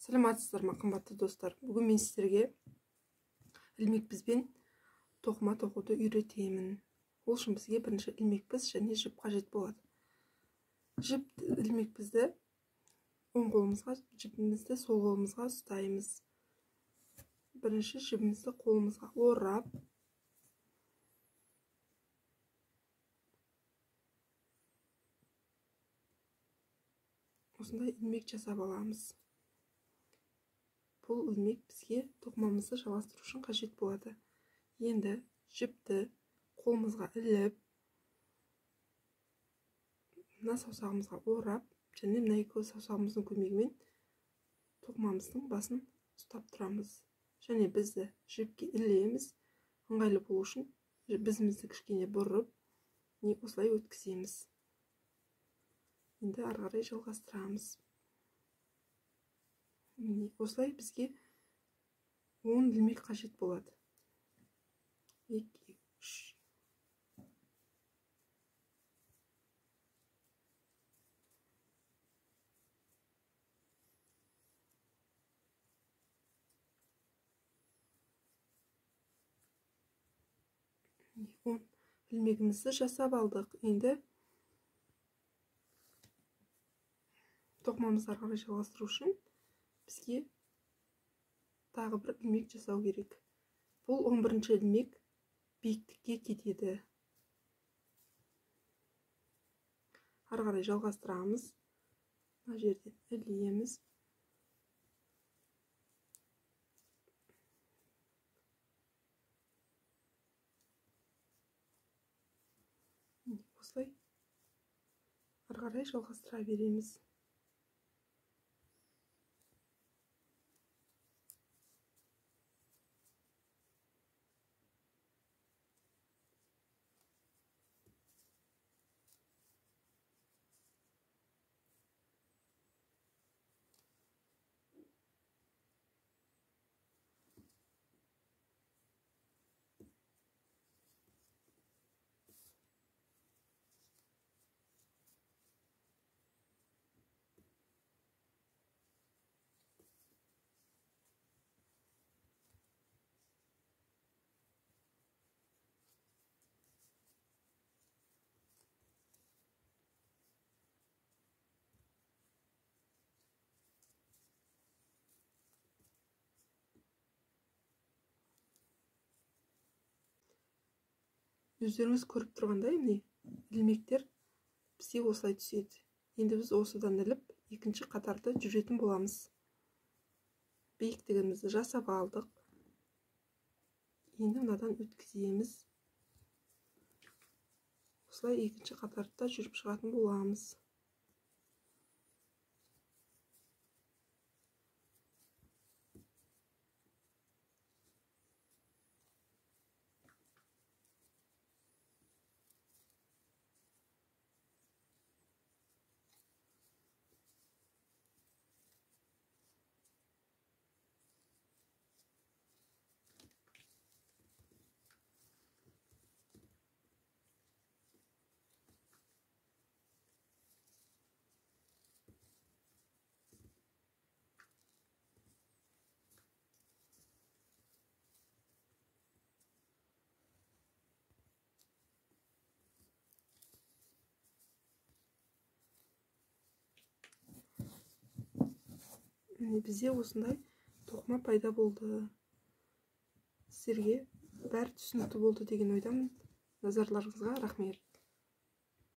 Саламатсыздар ма, қымбатты достар. Бүгін мен сіздерге ілмекбізбен тоқыма тоқуды үйретемін. Ол үшін бізге бірінші ілмекбіз және жіп қажет болады. Ілмекбізді оң қолымызға, жіпімізді сол қолымызға ұстаймыз. Бірінші жібімізді қолымызға орап, осындай ілмек жасап аламыз. Бұл ілмек бізге тоқымамызды жалғастыру үшін қажет болады. Енді жіпті қолымызға іліп, мына саусағымызға орап, және мына екі саусағымыздың көмегімен тоқымамыздың басын ұстап тұрамыз. Және бізді жіпке ілеміз. Ыңғайлы болу үшін бізімізді кішкене бұрып, осылай өткіземіз. Енді ары қарай жалғастырамыз. Осылай бізге 10 ілмек қажет болады. 2, 3. Ілмегімізді жасап алдық. Енді тоқымамызды ары қарай жалғастыру үшін бізге тағы бір ілмек жасау керек. Бұл 11-ші ілмек биіктікке кетеді. Ары қарай жалғастырамыз. Мына жерден ілеміз. Осылай ары қарай жалғастыра береміз. Өздеріңіз көріп тұрғандай, ілмектер бізде осылай түседі. Енді біз осыдан іліп, екінші қатарды жүретін боламыз. Биіктігімізді жасап алдық. Енді мынадан өткіземіз. Осылай екінші қатарда жүріп шығатын боламыз. Бізде осындай тоқыма пайда болды. Сіздерге бәрі түсінікті болды деген ойдамын. Назарларыңызға рахмет.